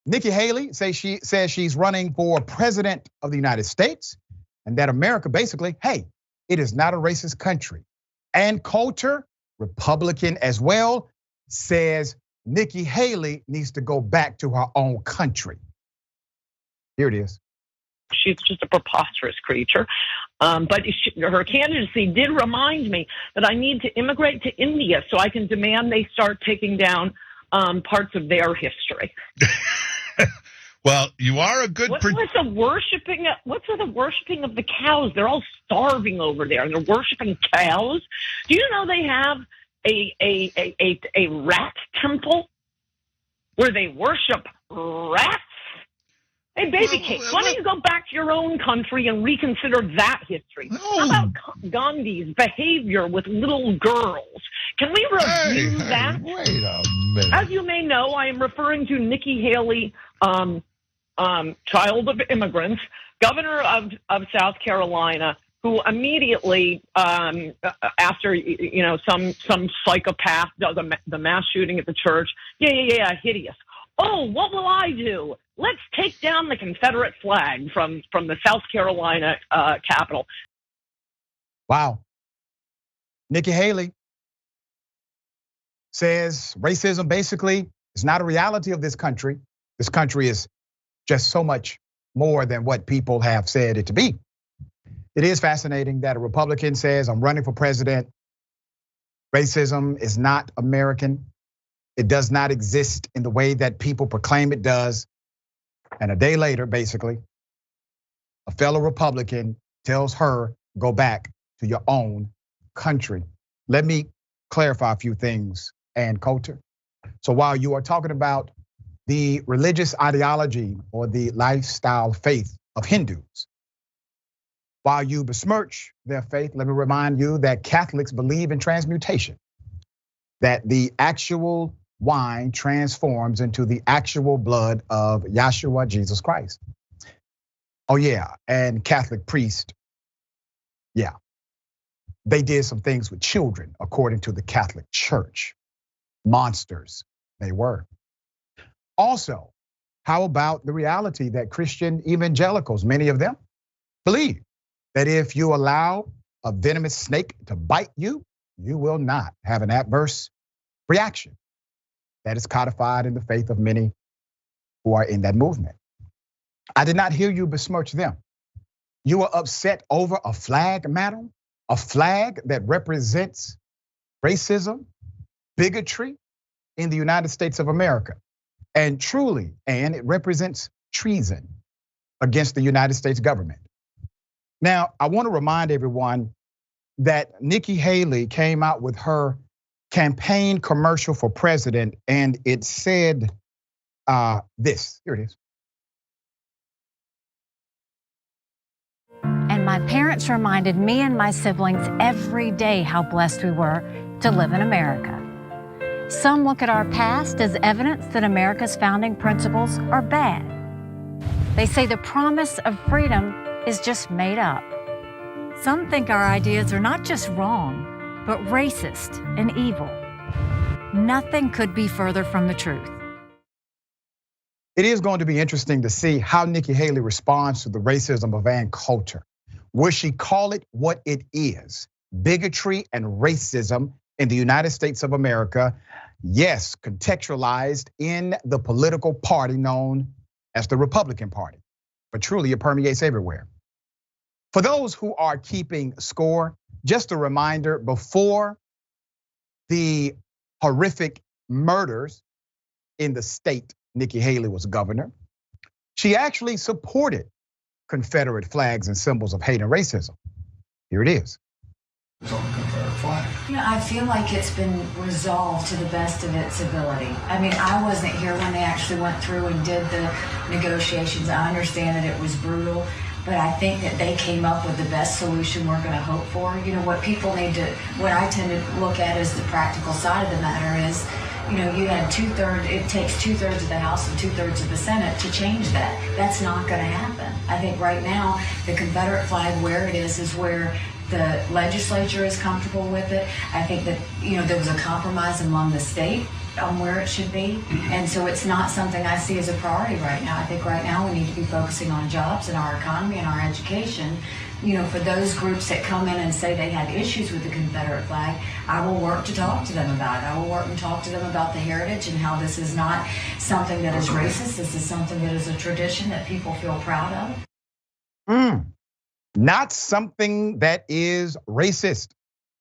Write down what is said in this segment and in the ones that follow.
Nikki Haley says she's running for president of the United States, and that America basically, hey, it is not a racist country. Ann Coulter, Republican as well, says Nikki Haley needs to go back to her own country. Here it is. She's just a preposterous creature. But her candidacy did remind me that I need to immigrate to India so I can demand they start taking down parts of their history. Well, you are a good. What's with the worshiping of the cows? They're all starving over there, and they're worshiping cows. Do you know they have a rat temple where they worship rats? Hey, baby cakes, why don't you go back to your own country and reconsider that history? How about Gandhi's behavior with little girls? Can we review that? Wait a minute. As you may know, I am referring to Nikki Haley, child of immigrants, governor of South Carolina, who immediately, after some psychopath does the mass shooting at the church, hideous. Oh, what will I do? Let's take down the Confederate flag from the South Carolina Capitol. Wow. Nikki Haley says racism basically is not a reality of this country. This country is just so much more than what people have said it to be. It is fascinating that a Republican says, I'm running for president. Racism is not American. It does not exist in the way that people proclaim it does. And a day later, basically, a fellow Republican tells her, go back to your own country. Let me clarify a few things, Ann Coulter. So while you are talking about the religious ideology or the lifestyle faith of Hindus, while you besmirch their faith, let me remind you that Catholics believe in transmutation, that the actual wine transforms into the actual blood of Yahshua, Jesus Christ. Oh yeah, and Catholic priest, yeah, they did some things with children according to the Catholic Church. Monsters, they were. Also, how about the reality that Christian evangelicals, many of them, believe that if you allow a venomous snake to bite you, you will not have an adverse reaction. That is codified in the faith of many who are in that movement. I did not hear you besmirch them. You were upset over a flag, madam, a flag that represents racism, bigotry in the United States of America. And truly, Ann, it represents treason against the United States government. Now, I want to remind everyone that Nikki Haley came out with her campaign commercial for president, and it said this. Here it is. And my parents reminded me and my siblings every day how blessed we were to live in America. Some look at our past as evidence that America's founding principles are bad. They say the promise of freedom is just made up. Some think our ideas are not just wrong, but racist and evil. Nothing could be further from the truth. It is going to be interesting to see how Nikki Haley responds to the racism of Ann Coulter. Will she call it what it is? Bigotry and racism in the United States of America, yes, contextualized in the political party known as the Republican Party, but truly it permeates everywhere. For those who are keeping score, just a reminder, before the horrific murders in the state Nikki Haley was governor, she actually supported Confederate flags and symbols of hate and racism. Here it is. It's on the Confederate flag. I feel like it's been resolved to the best of its ability. I mean, I wasn't here when they actually went through and did the negotiations. I understand that it was brutal, but I think that they came up with the best solution we're going to hope for. What people need to, what I tend to look at as the practical side of the matter is, you had it takes 2/3 of the House and 2/3 of the Senate to change that. That's not going to happen. I think right now, the Confederate flag where it is where the legislature is comfortable with it. I think that, there was a compromise among the state on where it should be. And so it's not something I see as a priority right now. I think right now we need to be focusing on jobs and our economy and our education. You know, for those groups that come in and say they had issues with the Confederate flag, I will work to talk to them about it. I will work and talk to them about the heritage and how this is not something that is racist. This is something that is a tradition that people feel proud of. Not something that is racist,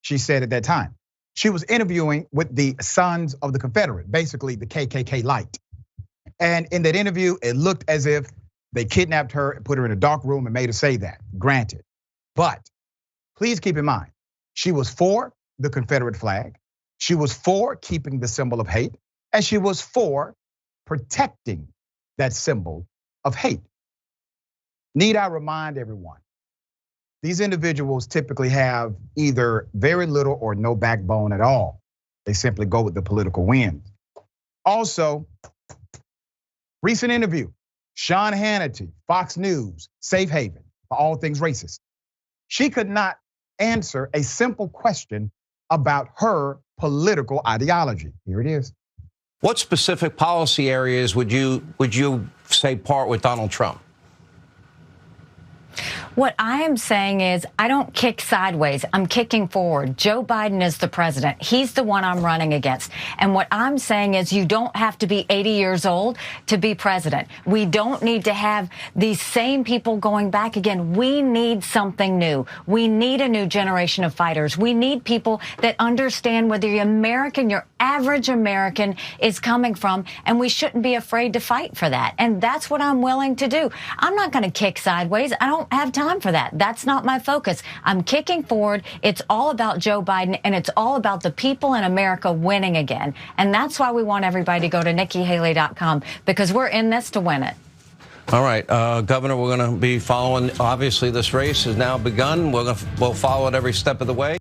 she said at that time. She was interviewing with the Sons of the Confederate, basically the KKK light. And in that interview, it looked as if they kidnapped her and put her in a dark room and made her say that, granted. But please keep in mind, she was for the Confederate flag. She was for keeping the symbol of hate, and she was for protecting that symbol of hate. Need I remind everyone, these individuals typically have either very little or no backbone at all. They simply go with the political wind. Also, recent interview, Sean Hannity, Fox News, safe haven for all things racist. She could not answer a simple question about her political ideology. Here it is. What specific policy areas would you say part with Donald Trump? What I am saying is I don't kick sideways. I'm kicking forward. Joe Biden is the president. He's the one I'm running against. And what I'm saying is you don't have to be 80 years old to be president. We don't need to have these same people going back again. We need something new. We need a new generation of fighters. We need people that understand where the American, your average American, is coming from. And we shouldn't be afraid to fight for that. And that's what I'm willing to do. I'm not going to kick sideways. I don't have time for that. That's not my focus. I'm kicking forward. It's all about Joe Biden, and it's all about the people in America winning again. And that's why we want everybody to go to NikkiHaley.com, because we're in this to win it. All right, Governor, we're going to be following. Obviously, this race has now begun. We'll follow it every step of the way.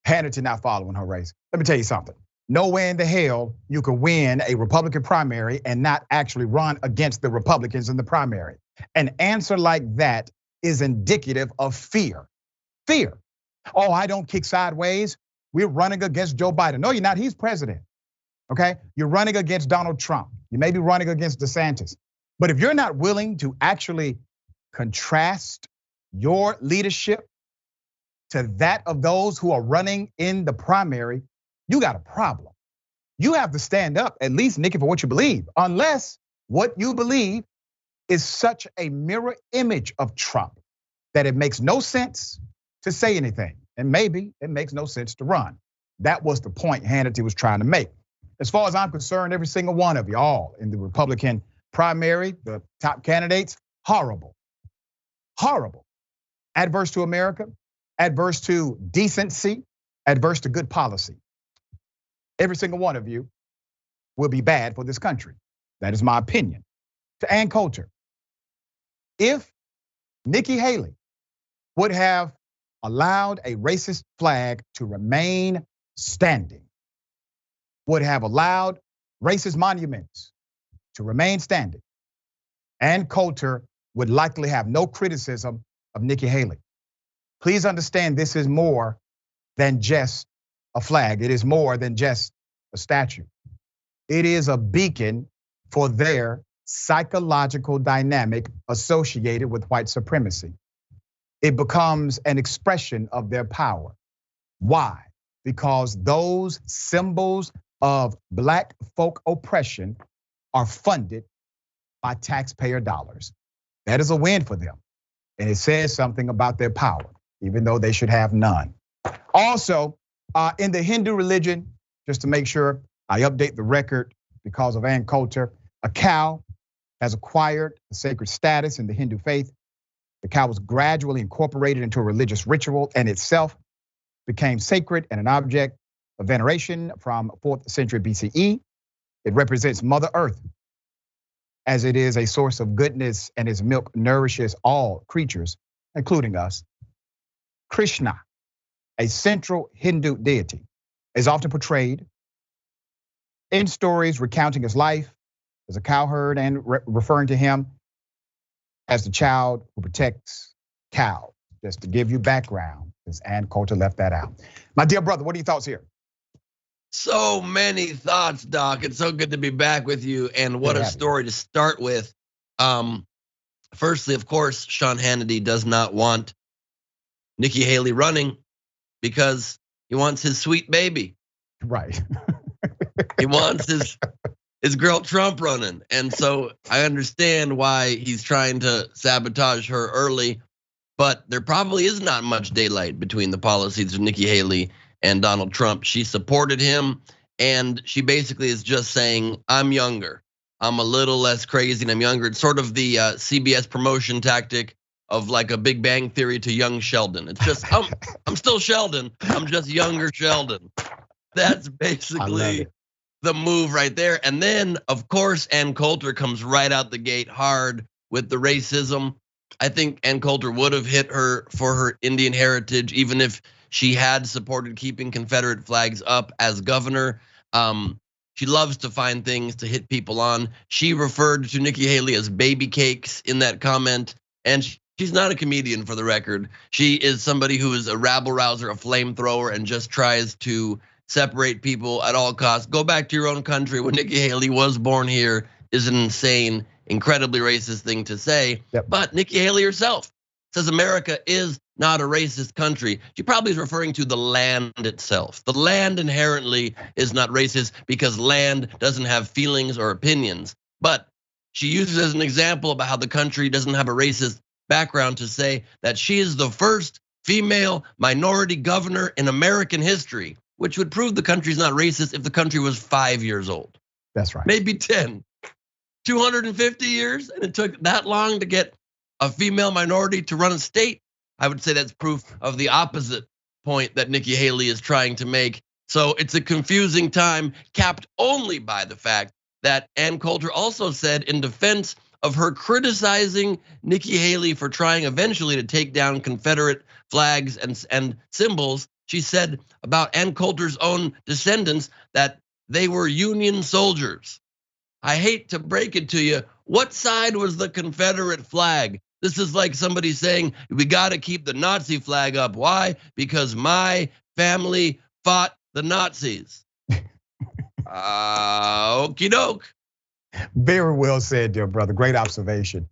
Hannity not following her race. Let me tell you something. No way in the hell you can win a Republican primary and not actually run against the Republicans in the primary. An answer like that is indicative of fear. Fear. Oh, I don't kick sideways. We're running against Joe Biden. No, you're not. He's president. Okay? You're running against Donald Trump. You may be running against DeSantis. But if you're not willing to actually contrast your leadership to that of those who are running in the primary, you got a problem. You have to stand up, at least, Nikki, for what you believe, unless what you believe is such a mirror image of Trump that it makes no sense to say anything. And maybe it makes no sense to run. That was the point Hannity was trying to make. As far as I'm concerned, every single one of y'all in the Republican primary, the top candidates, horrible. Horrible. Adverse to America, adverse to decency, adverse to good policy. Every single one of you will be bad for this country. That is my opinion. To Ann Coulter, if Nikki Haley would have allowed a racist flag to remain standing, would have allowed racist monuments to remain standing, Ann Coulter would likely have no criticism of Nikki Haley. Please understand, this is more than just a flag. It is more than just a statue. It is a beacon for their psychological dynamic associated with white supremacy. It becomes an expression of their power. Why? Because those symbols of black folk oppression are funded by taxpayer dollars. That is a win for them. And it says something about their power, even though they should have none. Also, in the Hindu religion, just to make sure I update the record because of Ann Coulter, a cow has acquired a sacred status in the Hindu faith. The cow was gradually incorporated into a religious ritual and itself became sacred and an object of veneration from 4th century BCE. It represents Mother Earth, as it is a source of goodness and its milk nourishes all creatures, including us. Krishna, a central Hindu deity, is often portrayed in stories recounting his life as a cowherd and referring to him as the child who protects cows. Just to give you background, since Ann Coulter left that out. My dear brother, what are your thoughts here? So many thoughts, Doc. It's so good to be back with you. And what a story to start with. Firstly, of course, Sean Hannity does not want Nikki Haley running because he wants his sweet baby. Right. He wants his girl Trump running. And so I understand why he's trying to sabotage her early, but there probably is not much daylight between the policies of Nikki Haley and Donald Trump. She supported him, and she basically is just saying, I'm younger. I'm a little less crazy and I'm younger. It's sort of the CBS promotion tactic of like a Big Bang Theory to young Sheldon. It's just, I'm still Sheldon. I'm just younger Sheldon. That's basically the move right there. And then, of course, Ann Coulter comes right out the gate hard with the racism. I think Ann Coulter would have hit her for her Indian heritage, even if she had supported keeping Confederate flags up as governor. She loves to find things to hit people on. She referred to Nikki Haley as baby cakes in that comment. And she's not a comedian, for the record. She is somebody who is a rabble rouser, a flamethrower, and just tries to separate people at all costs. Go back to your own country when Nikki Haley was born here is an insane, incredibly racist thing to say. Yep. But Nikki Haley herself says America is not a racist country. She probably is referring to the land itself. The land inherently is not racist because land doesn't have feelings or opinions. But she uses as an example about how the country doesn't have a racist background to say that she is the first female minority governor in American history, which would prove the country's not racist if the country was 5 years old. That's right. Maybe 10. 250 years, and it took that long to get a female minority to run a state. I would say that's proof of the opposite point that Nikki Haley is trying to make. So it's a confusing time, capped only by the fact that Ann Coulter also said in defense of her criticizing Nikki Haley for trying eventually to take down Confederate flags and symbols. She said about Ann Coulter's own descendants that they were Union soldiers. I hate to break it to you. What side was the Confederate flag? This is like somebody saying, we gotta keep the Nazi flag up. Why? Because my family fought the Nazis. Okie doke. Very well said, dear brother. Great observation.